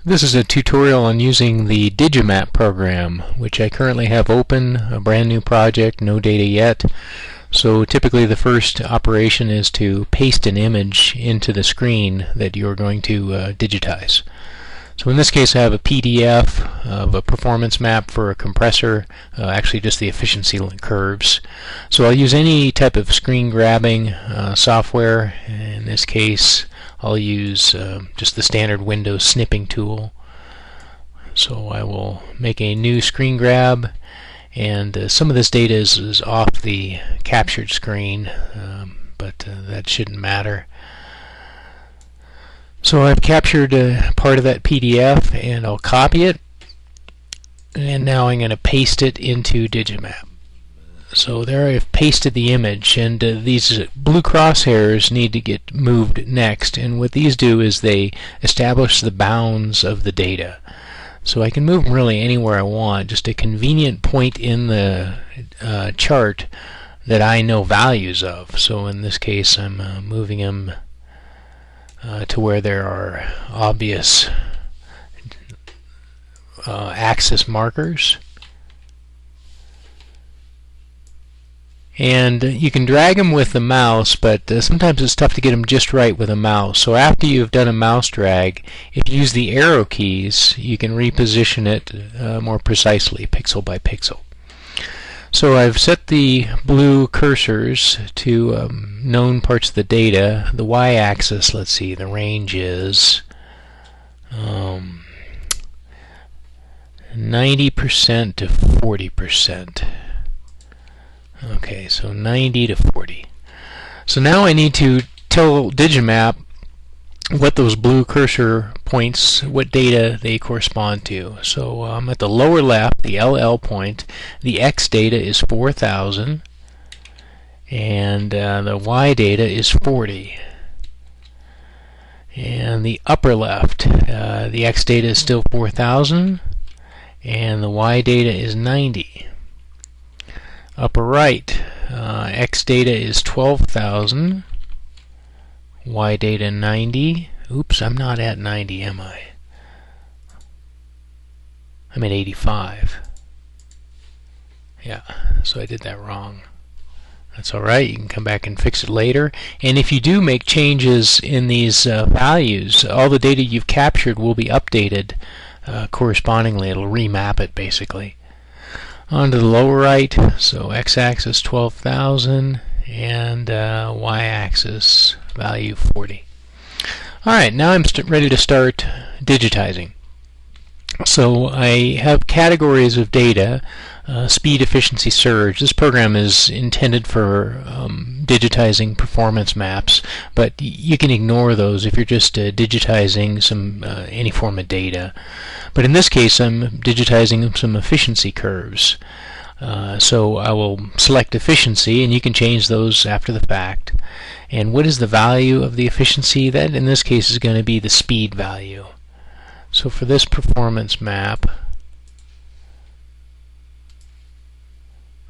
This is a tutorial on using the DigiMap program, which I currently have open, a brand new project, no data yet. So typically the first operation is to paste an image into the screen that you're going to digitize. So in this case I have a PDF of a performance map for a compressor, actually just the efficiency curves. So I'll use any type of screen grabbing software. In this case I'll use just the standard Windows snipping tool. So I will make a new screen grab, and some of this data is off the captured screen, but that shouldn't matter. So I've captured part of that PDF, and I'll copy it, and now I'm going to paste it into DigiMap. So there I've pasted the image, and these blue crosshairs need to get moved next, and what these do is they establish the bounds of the data. So I can move them really anywhere I want, just a convenient point in the chart that I know values of. So in this case I'm moving them to where there are obvious axis markers. And you can drag them with the mouse, but sometimes it's tough to get them just right with a mouse. So after you've done a mouse drag, if you use the arrow keys, you can reposition it more precisely, pixel by pixel. So I've set the blue cursors to known parts of the data. The y-axis, let's see, the range is 90% to 40%. Okay, so 90 to 40. So now I need to tell DigiMap what those blue cursor points, what data they correspond to. So at the lower left, the LL point, the X data is 4,000, and the Y data is 40. And the upper left, the X data is still 4,000, and the Y data is 90. Upper right, X data is 12,000, Y data 90. Oops, I'm not at 90, am I? I'm at 85. Yeah, so I did that wrong. That's alright, you can come back and fix it later. And if you do make changes in these values, all the data you've captured will be updated correspondingly. It'll remap it basically. On to the lower right, so x-axis 12,000 and y-axis value 40. Alright, now I'm ready to start digitizing. So I have categories of data, speed, efficiency, surge. This program is intended for digitizing performance maps, but you can ignore those if you're just digitizing some any form of data. But in this case I'm digitizing some efficiency curves. So I will select efficiency, and you can change those after the fact. And what is the value of the efficiency? That in this case is going to be the speed value. So for this performance map,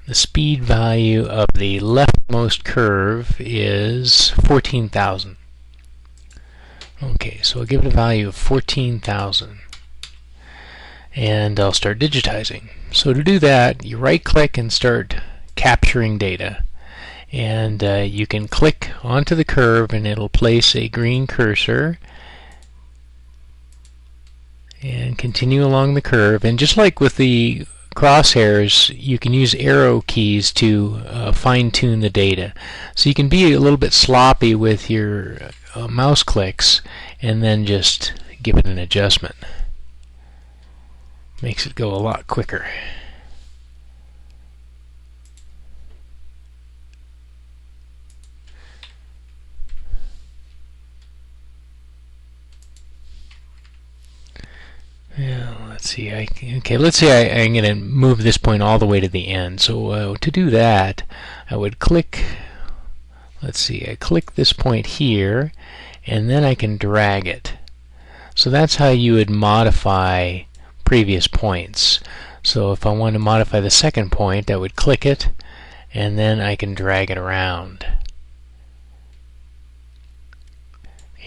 the speed value of the leftmost curve is 14,000. Okay, so I'll give it a value of 14,000. And I'll start digitizing. So to do that, you right-click and start capturing data. And you can click onto the curve and it'll place a green cursor and continue along the curve. And just like with the crosshairs, you can use arrow keys to fine-tune the data. So you can be a little bit sloppy with your mouse clicks and then just give it an adjustment. Makes it go a lot quicker. Yeah, let's see. Let's say I'm going to move this point all the way to the end. So to do that, I would click. Let's see. I click this point here, and then I can drag it. So that's how you would modify previous points. So if I want to modify the second point, I would click it, and then I can drag it around.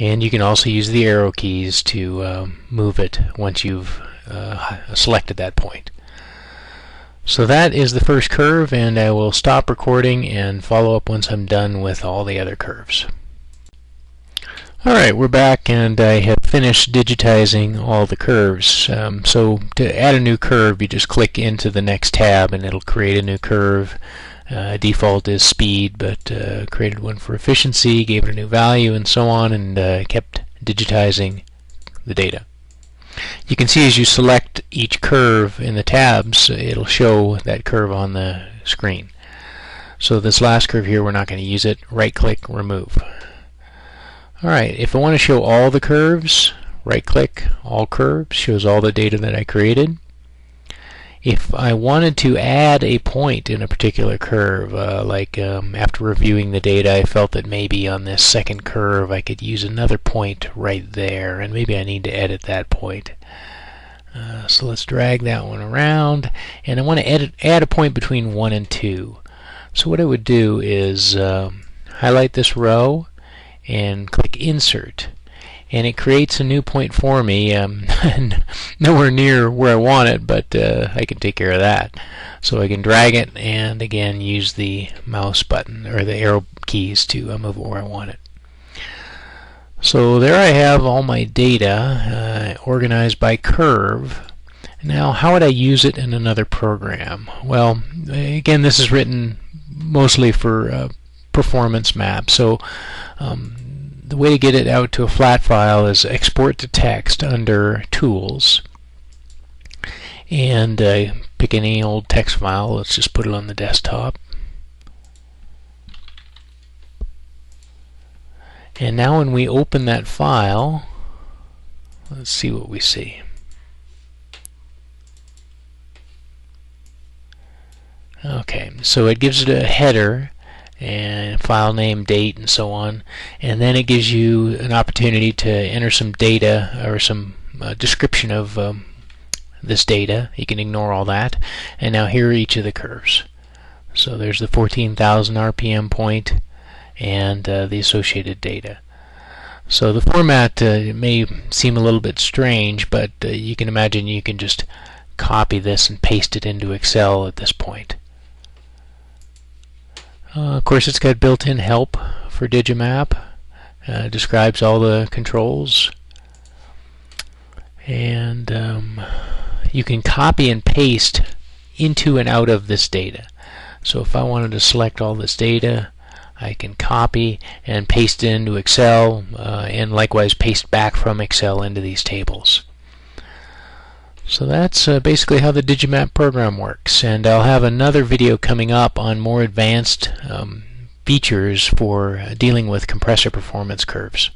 And you can also use the arrow keys to move it once you've selected that point. So that is the first curve, and I will stop recording and follow up once I'm done with all the other curves. Alright, we're back, and I have finished digitizing all the curves. So to add a new curve, you just click into the next tab and it'll create a new curve. Default is speed, but created one for efficiency, gave it a new value, and so on, and kept digitizing the data. You can see as you select each curve in the tabs, it'll show that curve on the screen. So this last curve here, we're not going to use it. Right click, remove. Alright, if I want to show all the curves, right click, all curves, shows all the data that I created. If I wanted to add a point in a particular curve, after reviewing the data, I felt that maybe on this second curve I could use another point right there, and maybe I need to edit that point. So let's drag that one around, and I want to add a point between 1 and 2. So what I would do is highlight this row and click Insert, and it creates a new point for me, nowhere near where I want it, but I can take care of that. So I can drag it and again use the mouse button or the arrow keys to move it where I want it. So there I have all my data organized by curve. Now how would I use it in another program? Well, again, this is written mostly for performance maps. So the way to get it out to a flat file is export to text under Tools, and pick any old text file. Let's just put it on the desktop. And now when we open that file, let's see what we see. Okay, so it gives it a header and file name, date, and so on, and then it gives you an opportunity to enter some data or some description of this data. You can ignore all that, and now here are each of the curves. So there's the 14,000 RPM point and the associated data. So the format may seem a little bit strange, but you can imagine you can just copy this and paste it into Excel at this point. Of course, it's got built-in help for DigiMap. Describes all the controls, and you can copy and paste into and out of this data. So if I wanted to select all this data, I can copy and paste it into Excel, and likewise paste back from Excel into these tables. So that's basically how the DigiMap program works, and I'll have another video coming up on more advanced features for dealing with compressor performance curves.